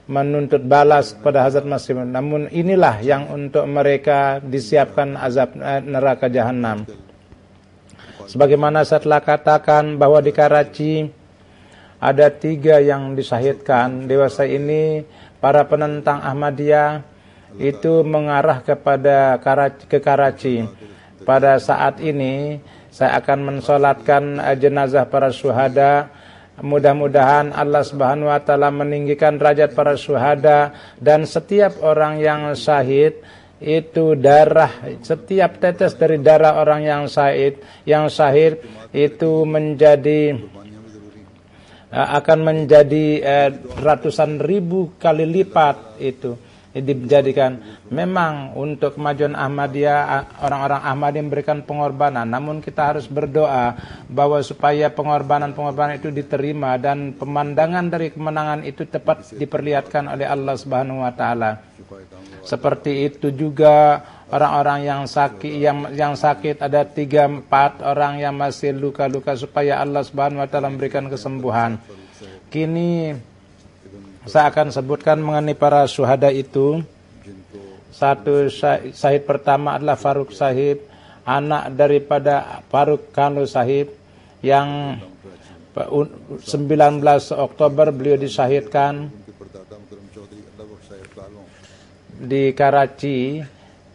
menuntut balas kepada Hazrat Masih Maud. Namun inilah yang untuk mereka disiapkan azab neraka jahanam. Sebagaimana saya telah katakan bahwa di Karachi ada 3 yang disyahidkan. Dewasa ini para penentang Ahmadiyah itu mengarah ke Karachi. Pada saat ini saya akan mensolatkan jenazah para syuhada. Mudah-mudahan Allah Subhanahu wa Ta'ala meninggikan derajat para syuhada, dan setiap orang yang syahid itu setiap tetes dari darah orang yang syahid itu akan menjadi ratusan ribu kali lipat itu dijadikan. Memang untuk kemajuan Ahmadiyah, orang-orang Ahmadiyah memberikan pengorbanan, namun kita harus berdoa bahwa supaya pengorbanan itu diterima dan pemandangan dari kemenangan itu tepat diperlihatkan oleh Allah Subhanahu wa Ta'ala. Seperti itu juga orang-orang yang sakit, ada 3-4 orang yang masih luka-luka, supaya Allah Subhanahu wa Ta'ala memberikan kesembuhan. Kini saya akan sebutkan mengenai para syuhada itu. Satu syahid pertama adalah Faruk Sahib, anak daripada Faruk Kanu Sahib, yang 19 Oktober beliau disyahidkan di Karachi,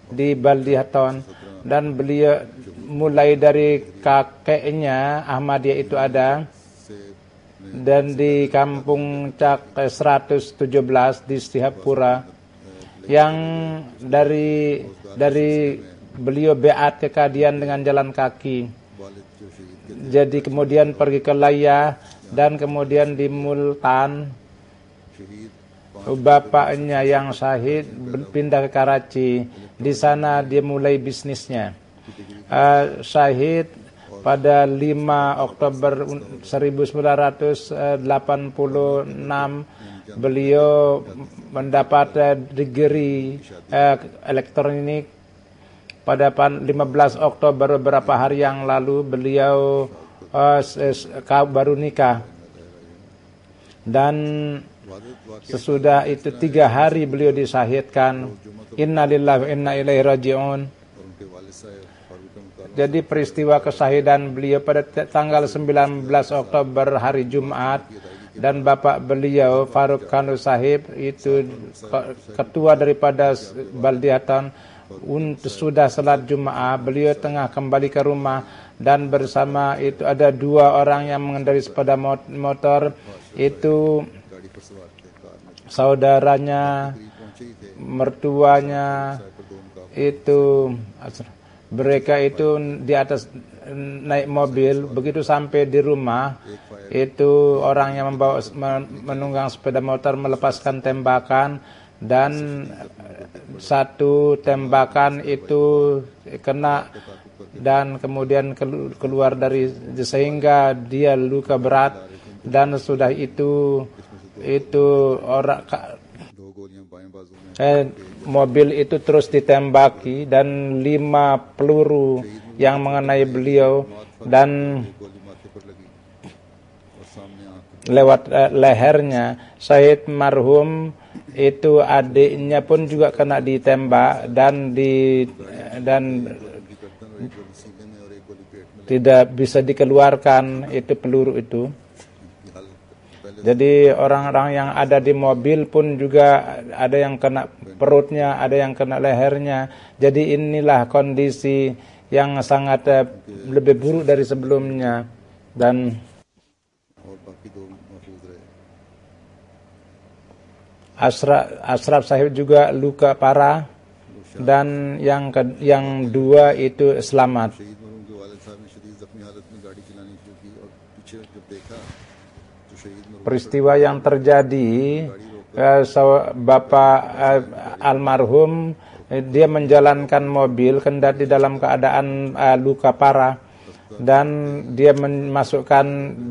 di Baldihaton, dan beliau mulai dari kakeknya Ahmadiyah itu ada dan di kampung Cak 117 di Sihapura, yang dari beliau beat ke Kadian dengan jalan kaki. Jadi kemudian pergi ke Laya dan kemudian di Multan bapaknya yang syahid pindah ke Karachi. Di sana dia mulai bisnisnya. Syahid pada 5 Oktober 1986 beliau mendapat degree elektronik. Pada 15 Oktober beberapa hari yang lalu beliau baru nikah. Dan sesudah itu 3 hari beliau disyahidkan. Innalillahi wa inna ilaihi raji'un. Jadi peristiwa kesyahidan beliau pada tanggal 19 Oktober hari Jumat, dan bapak beliau Faruk Kanu Sahib itu ketua daripada Baldiatan. Sudah salat Jumat, beliau tengah kembali ke rumah dan bersama itu ada 2 orang yang mengendarai sepeda motor, itu saudaranya, mertuanya, itu mereka itu di atas naik mobil. Begitu sampai di rumah, itu orang yang menunggang sepeda motor melepaskan tembakan, dan 1 tembakan itu kena dan kemudian keluar dari, sehingga dia luka berat. Dan sudah itu orang mobil itu terus ditembaki dan 5 peluru yang mengenai beliau dan lewat lehernya. Syahid marhum itu adiknya pun juga kena ditembak dan tidak bisa dikeluarkan itu peluru itu. Jadi orang-orang yang ada di mobil pun juga ada yang kena perutnya, ada yang kena lehernya. Jadi inilah kondisi yang sangat lebih buruk dari sebelumnya. Dan Ashraf Sahib juga luka parah, dan yang 2 itu selamat. Peristiwa yang terjadi, bapak almarhum dia menjalankan mobil kendati dalam keadaan luka parah, dan dia memasukkan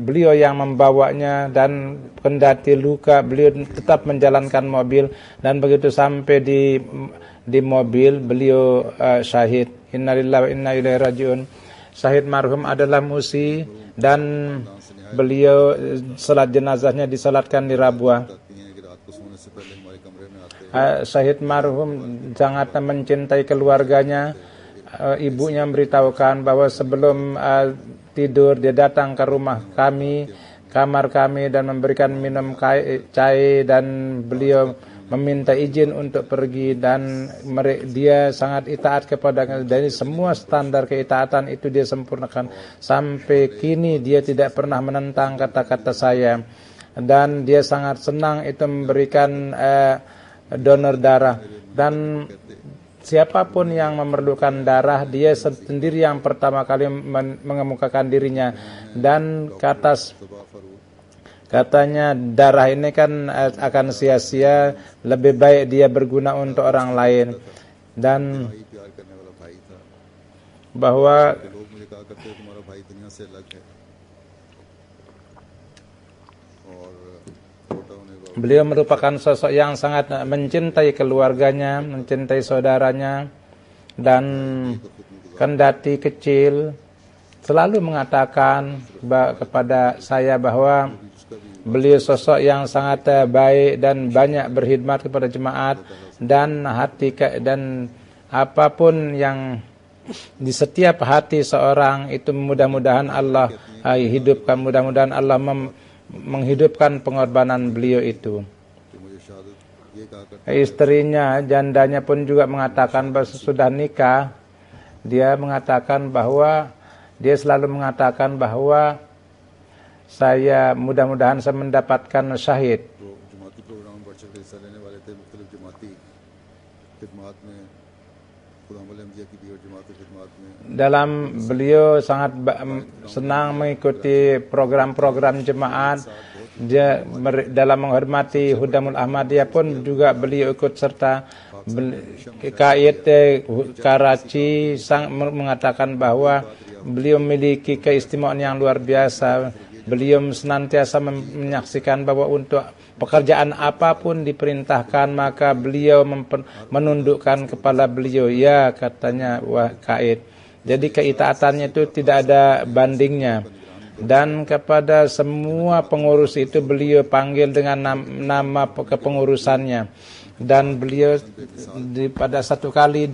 beliau yang membawanya, dan kendati luka beliau tetap menjalankan mobil, dan begitu sampai di mobil beliau syahid. Innalillahi wa inna ilaihi raji'un. Syahid marhum adalah musi, dan beliau salat jenazahnya disalatkan di Rabuah. Syahid marhum sangat mencintai keluarganya. Ibunya memberitahukan bahwa sebelum tidur dia datang ke rumah kami, kamar kami, dan memberikan minum cai, dan beliau meminta izin untuk pergi, dan dia sangat itaat kepada, dari semua standar keitaatan itu dia sempurnakan. Sampai kini dia tidak pernah menentang kata-kata saya, dan dia sangat senang itu memberikan donor darah, dan siapapun yang memerlukan darah, dia sendiri yang pertama kali mengemukakan dirinya. Dan katanya darah ini kan akan sia-sia, lebih baik dia berguna untuk orang lain. Dan bahwa beliau merupakan sosok yang sangat mencintai keluarganya, mencintai saudaranya, dan kendati kecil selalu mengatakan kepada saya bahwa beliau sosok yang sangat baik dan banyak berkhidmat kepada jemaat, dan dan apapun yang di setiap hati seorang itu mudah-mudahan Allah hidupkan, mudah-mudahan Allah menghidupkan pengorbanan beliau itu. Istrinya, jandanya pun juga mengatakan bahwa sesudah nikah, dia mengatakan bahwa dia selalu mengatakan bahwa saya mudah-mudahan saya mendapatkan syahid. तो जमाती प्रोग्राम में बढ़ चढ़ कर हिस्सा लेने वाले थे मुख्तलिफ जमाती खिदमात में खुदा अहमदिया की भी और जमात खिदमात में Dalam beliau sangat senang mengikuti program-program jemaat. Dia dalam menghormati Hudamul Ahmadiyah pun juga beliau ikut serta. KIT Karachi mengatakan bahwa beliau memiliki keistimewaan yang luar biasa. Beliau senantiasa menyaksikan bahwa untuk pekerjaan apapun diperintahkan maka beliau menundukkan kepala beliau. Ya, katanya Kaid. Jadi keitaatannya itu tidak ada bandingnya. Dan kepada semua pengurus itu beliau panggil dengan nama kepengurusannya. Dan beliau pada satu kali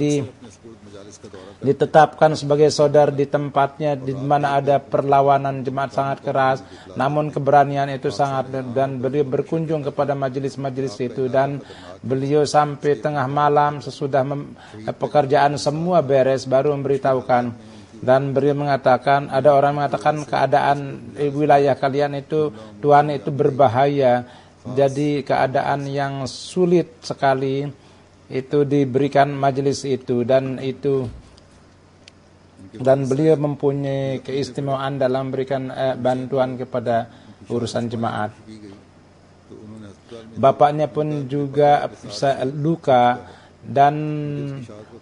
ditetapkan sebagai saudara di tempatnya di mana ada perlawanan jemaat sangat keras, namun keberanian itu sangat, dan beliau berkunjung kepada majelis-majelis itu, dan beliau sampai tengah malam sesudah pekerjaan semua beres baru memberitahukan. Dan beliau mengatakan, ada orang mengatakan keadaan wilayah kalian itu Tuhan itu berbahaya, jadi keadaan yang sulit sekali itu diberikan majelis itu, dan beliau mempunyai keistimewaan dalam memberikan bantuan kepada urusan jemaat. Bapaknya pun juga luka dan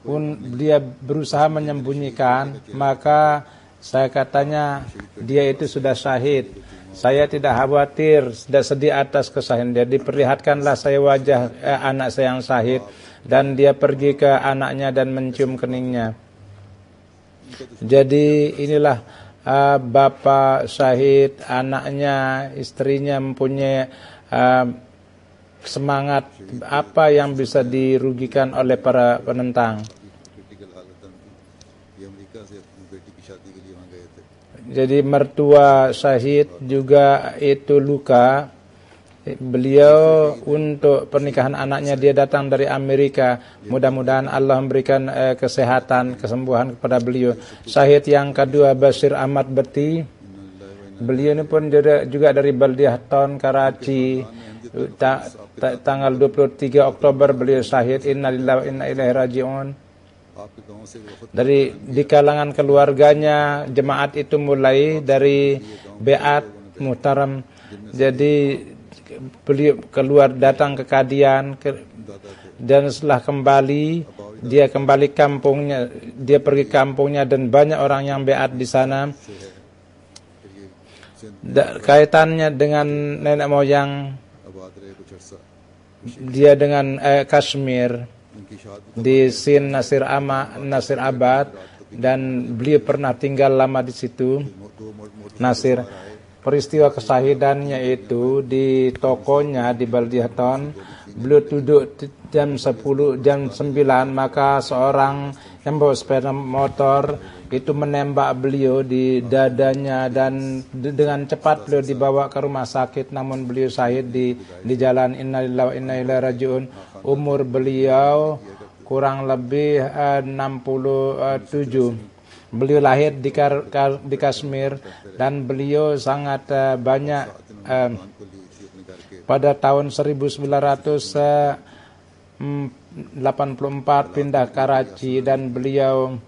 pun dia berusaha menyembunyikan, maka saya katanya dia itu sudah syahid. Saya tidak khawatir, tidak sedih atas kesahidan dia. Diperlihatkanlah saya wajah anak saya yang syahid, dan dia pergi ke anaknya dan mencium keningnya. Jadi inilah bapak syahid, anaknya, istrinya mempunyai semangat apa yang bisa dirugikan oleh para penentang. Jadi mertua syahid juga itu luka. Beliau untuk pernikahan anaknya dia datang dari Amerika. Mudah-mudahan Allah memberikan kesehatan, kesembuhan kepada beliau. Syahid yang kedua Bashir Ahmad Beti. Beliau ini pun juga dari Baldiah Town Karachi. Tanggal 23 Oktober beliau syahid. Innalillahi wa inna ilaihi raji'un. Di kalangan keluarganya jemaat itu mulai dari Beat Muhtaram. Jadi beliau keluar datang ke Kadian dan setelah kembali dia kembali kampungnya, dia pergi kampungnya dan banyak orang yang beat di sana. Kaitannya dengan nenek moyang dia dengan Kashmir di Sin Nasir Abad, dan beliau pernah tinggal lama di situ. Nasir, peristiwa kesahidannya itu di tokonya di Baldiaton. Beliau duduk jam 9, maka seorang yang bawa sepeda motor itu menembak beliau di dadanya, dan dengan cepat beliau dibawa ke rumah sakit, namun beliau syahid di jalan. Innalillahi wa inna ilaihi raji'un. Umur beliau kurang lebih 67. Beliau lahir di Kashmir, dan beliau sangat banyak pada tahun 1984 pindah Karachi, dan beliau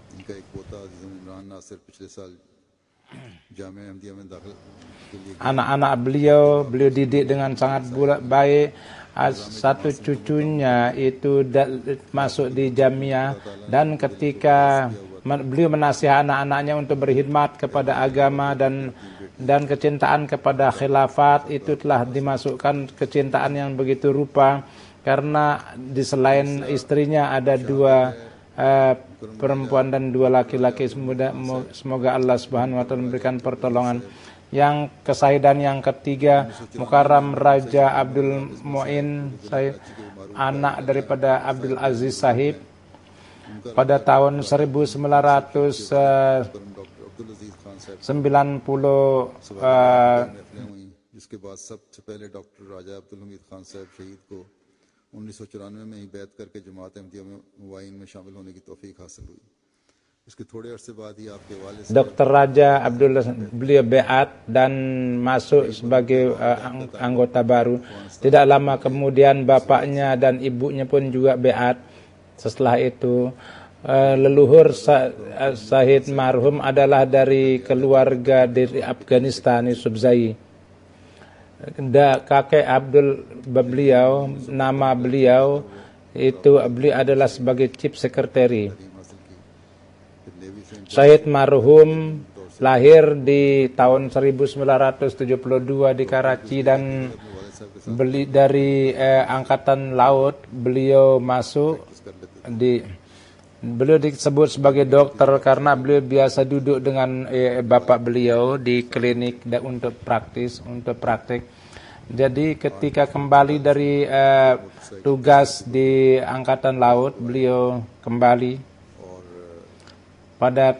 anak-anak beliau didik dengan sangat baik. Satu cucunya itu masuk di Jamiah, dan ketika beliau menasihati anak-anaknya untuk berkhidmat kepada agama dan kecintaan kepada khilafat, itu telah dimasukkan kecintaan yang begitu rupa, karena di selain istrinya ada 2 perempuan dan 2 laki-laki. Semoga Allah Subhanahu wa taala memberikan pertolongan. Yang kesahidan yang ketiga Mukarram Raja Abdul Muin, anak daripada Abdul Aziz Sahib, pada tahun 1990 जिसके बाद सबसे पहले डॉक्टर राजा अब्दुल हमीद खान साहब शहीद को 1994 में ही बैत करके जमात अहमदिया में मुवाइन में शामिल होने की तौफीक हासिल हुई। इसके थोड़े अरसे बाद ही आपके वालिद Dr. Raja Abdullah beliau beat dan masuk sebagai anggota baru. Tidak lama kemudian bapaknya dan ibunya pun juga beat. Setelah itu leluhur Syahid marhum adalah dari keluarga dari Afghanistan, Yusufzai. Kakek Abdul beliau, nama beliau itu beliau adalah sebagai chief secretary. Syahid marhum lahir di tahun 1972 di Karachi dan dari angkatan laut beliau masuk beliau disebut sebagai dokter karena beliau biasa duduk dengan bapak beliau di klinik untuk praktik. Jadi ketika kembali dari tugas di angkatan laut beliau kembali pada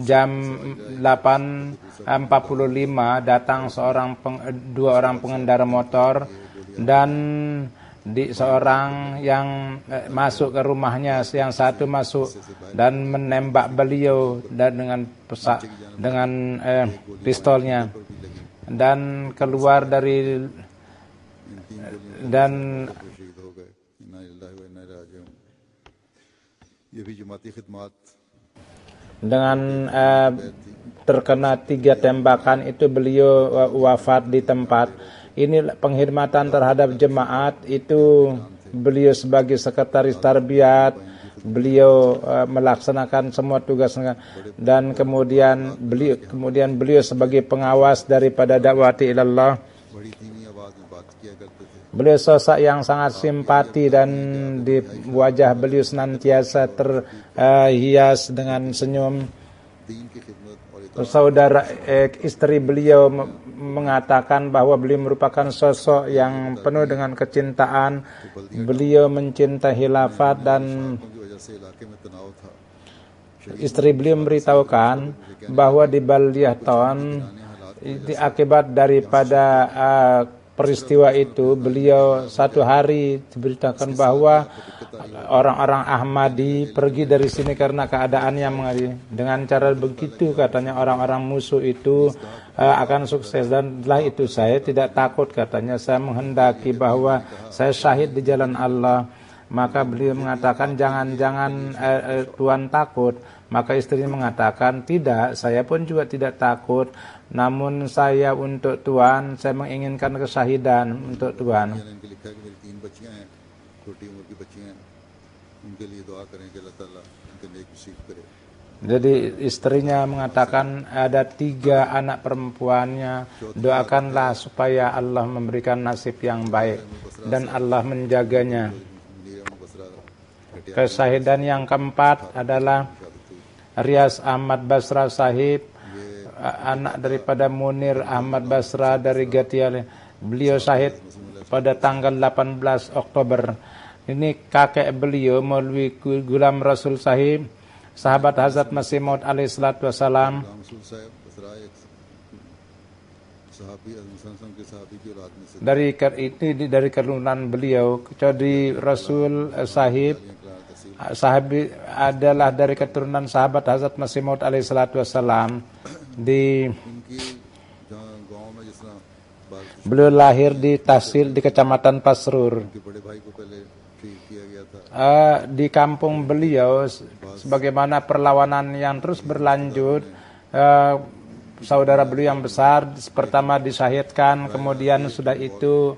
jam 8.45 datang dua orang pengendara motor dan seorang yang masuk ke rumahnya, yang satu masuk dan menembak beliau dengan pistolnya dan keluar dari dan dengan terkena 3 tembakan itu beliau wafat di tempat. Ini penghormatan terhadap jemaat itu beliau sebagai sekretaris tarbiyat, beliau melaksanakan semua tugas dan kemudian beliau sebagai pengawas daripada dakwati ilallah. Beliau sosok yang sangat simpati dan di wajah beliau senantiasa terhias dengan senyum. Saudara istri beliau mengatakan bahwa beliau merupakan sosok yang penuh dengan kecintaan. Beliau mencintai khilafat dan istri beliau memberitahukan bahwa di Baldiahton akibat daripada peristiwa itu beliau satu hari diberitakan bahwa orang-orang Ahmadi pergi dari sini karena keadaan yang mengadi. Dengan cara begitu katanya orang-orang musuh itu akan sukses dan setelah itu saya tidak takut katanya, saya menghendaki bahwa saya syahid di jalan Allah. Maka beliau mengatakan jangan Tuan takut. Maka istrinya mengatakan tidak, saya pun juga tidak takut. Namun saya untuk Tuhan, saya menginginkan kesyahidan untuk Tuhan. Jadi istrinya mengatakan ada 3 anak perempuannya, doakanlah supaya Allah memberikan nasib yang baik dan Allah menjaganya. Kesyahidan yang keempat adalah Riaz Ahmad Basra Sahib, anak daripada Munir Ahmad Basra dari Gatial. Beliau syahid pada tanggal 18 Oktober. Ini kakek beliau Maulwi Gulam Rasul Sahib, sahabat Hazrat Masih Maud alaihi salatu wassalam. Dari keturunan beliau, Chaudhry Rasul Sahib sahabi adalah dari keturunan sahabat Hazrat Masih Maud alaihi salatu wassalam. Beliau lahir di Tahsil di Kecamatan Pasrur. Di kampung beliau sebagaimana perlawanan yang terus berlanjut, saudara beliau yang besar pertama disyahidkan, kemudian sudah itu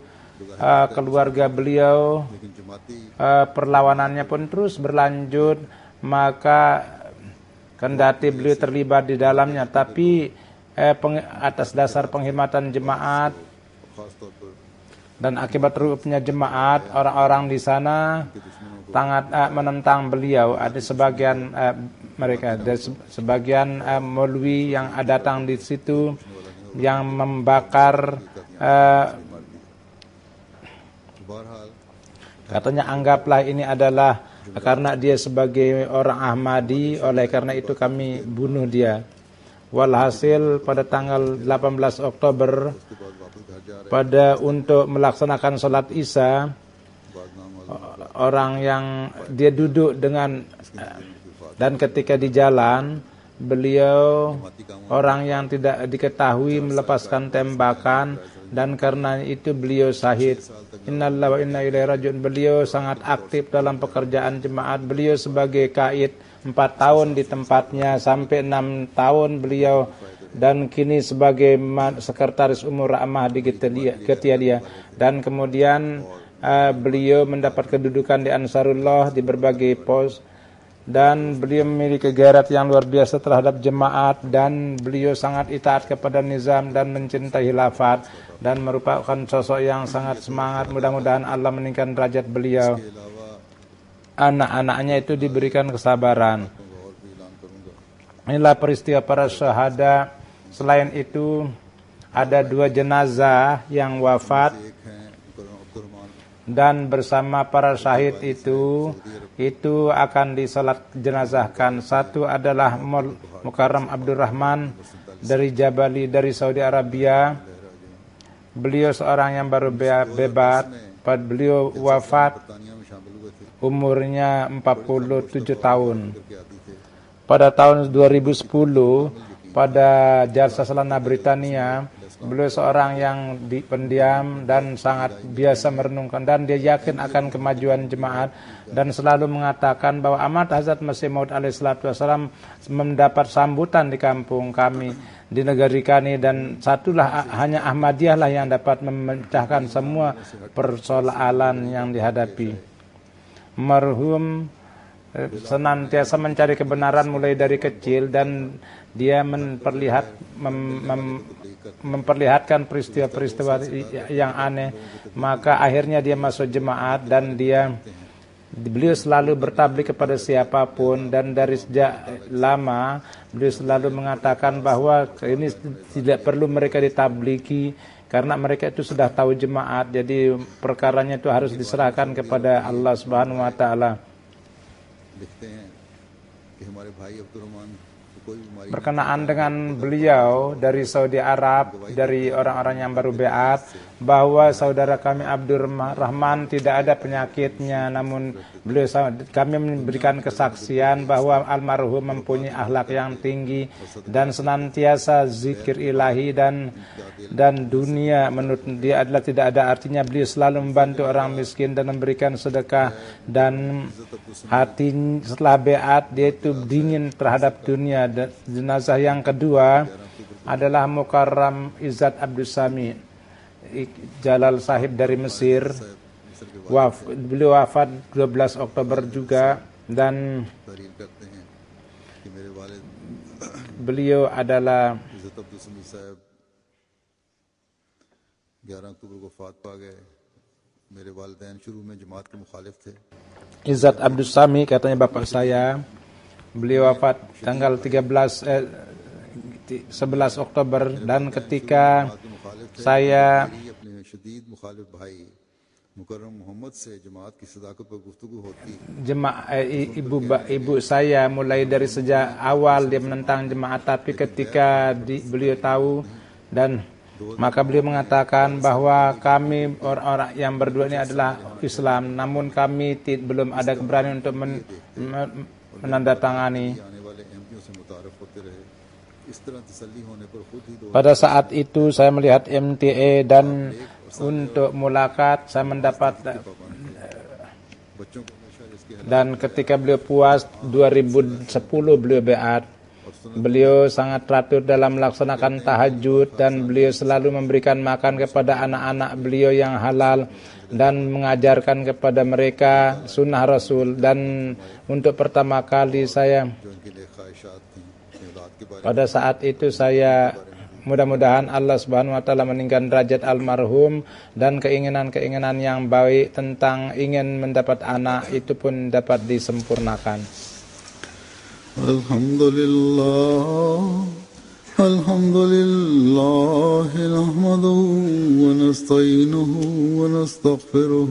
keluarga beliau perlawanannya pun terus berlanjut. Maka kendati beliau terlibat di dalamnya, tapi atas dasar penghormatan jemaat dan akibat ruupnya jemaat, orang-orang di sana sangat menentang beliau. Ada sebagian mereka, ada sebagian maulwi yang datang di situ yang membakar, katanya anggaplah ini adalah karena dia sebagai orang Ahmadi, oleh karena itu kami bunuh dia. Walhasil pada tanggal 18 Oktober untuk melaksanakan sholat Isya, orang yang dia duduk dengan Dan ketika di jalan, beliau orang yang tidak diketahui melepaskan tembakan, dan karena itu beliau syahid. Innalillahi wa inna ilaihi raji'un. Beliau sangat aktif dalam pekerjaan jemaat. Beliau sebagai kaid 4 tahun di tempatnya sampai 6 tahun beliau, dan kini sebagai sekretaris umum Rahmah di Getiadia. Dan kemudian beliau mendapat kedudukan di Ansarullah di berbagai pos, dan beliau memiliki gairah yang luar biasa terhadap jemaat, dan beliau sangat itaat kepada nizam dan mencintai khilafat, dan merupakan sosok yang sangat semangat. Mudah-mudahan Allah meningkatkan derajat beliau. Anak-anaknya itu diberikan kesabaran. Inilah peristiwa para syuhada. Selain itu ada 2 jenazah yang wafat, dan bersama para syahid itu akan disalat jenazahkan. Satu adalah Mukarram Abdurrahman dari Jabali dari Saudi Arabia. Beliau seorang yang baru bebat. Beliau wafat umurnya 47 tahun. Pada tahun 2010 pada Jalsa Salana Britania, beliau seorang yang pendiam dan sangat biasa merenungkan, dan dia yakin akan kemajuan jemaat, dan selalu mengatakan bahwa amat Hazrat Masih Maud alaihissalatu wassalam mendapat sambutan di kampung kami, di negeri kami, dan hanya Ahmadiyah lah yang dapat memecahkan semua persoalan yang dihadapi. Marhum senantiasa mencari kebenaran mulai dari kecil, dan dia memperlihatkan peristiwa-peristiwa yang aneh. Maka akhirnya dia masuk jemaat, dan beliau selalu bertablik kepada siapapun, dan dari sejak lama beliau selalu mengatakan bahwa ini tidak perlu mereka ditabliki karena mereka itu sudah tahu jemaat, jadi perkaranya itu harus diserahkan kepada Allah Subhanahu wa taala. Berkenaan dengan beliau dari Saudi Arab, dari orang-orang yang baru beat, bahwa saudara kami Abdur Rahman tidak ada penyakitnya, namun kami memberikan kesaksian bahwa almarhum mempunyai akhlak yang tinggi dan senantiasa zikir ilahi, dan dunia menurut dia adalah tidak ada artinya. Beliau selalu membantu orang miskin dan memberikan sedekah, dan hati setelah beat dia itu dingin terhadap dunia. Jenazah yang kedua adalah Mukarram Izzat Abdus Sami Jalal Sahib dari Mesir. Beliau wafat 12 Oktober juga, dan beliau adalah 11 अक्टूबर को वफात पा गए। मेरे वालिदैन शुरू में जमात के मुखालिफ थे। Izzat Abdus Sami, katanya bapak saya, beliau wafat tanggal 11 Oktober, dan ketika saya ibu saya mulai dari sejak awal dia menentang jemaat, tapi ketika beliau tahu, dan maka beliau mengatakan bahwa kami orang-orang yang berdua ini adalah Islam, namun kami belum ada keberanian untuk menandatangani. Pada saat itu saya melihat MTA, dan untuk mulakat saya mendapat, dan ketika beliau puas 2010 beliau beat. Beliau sangat teratur dalam melaksanakan tahajud, dan beliau selalu memberikan makan kepada anak-anak beliau yang halal, dan mengajarkan kepada mereka sunnah Rasul. Dan untuk pertama kali pada saat itu saya mudah-mudahan Allah Subhanahu wa taala meningkatkan derajat almarhum, dan keinginan-keinginan yang baik tentang ingin mendapat anak itu pun dapat disempurnakan. Alhamdulillah nahmaduhu wa nasta'inuhu wa nastaghfiruh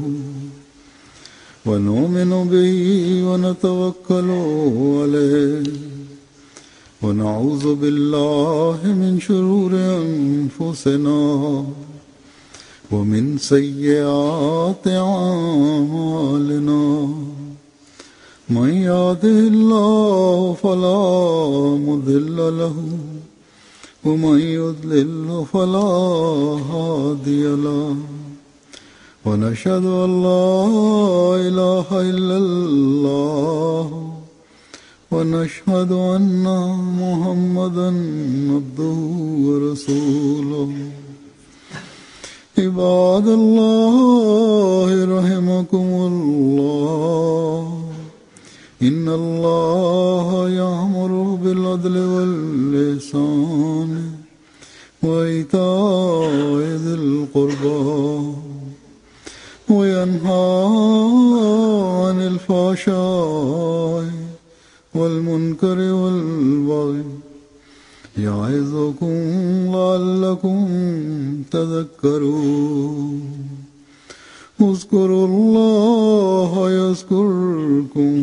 wa nu'minu bihi wa natawakkalu alayhi wa na'udzu billahi min shururi anfusina wa min sayyiati a'malina. من يهده الله فلا مضل له ومن يضلل فلا هادي له ونشهد أن لا إله إلا الله ونشهد أن محمدا عبده ورسوله عباد الله رحمكم الله إن الله يأمر بالعدل والإحسان وإيتاء ذي القربى وينهى عن الفحشاء والمنكر والبغي يعظكم لعلكم تذكرون اذكروا الله يذكركم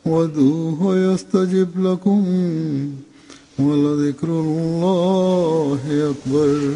وادعوه يستجب لكم ولذكر الله أكبر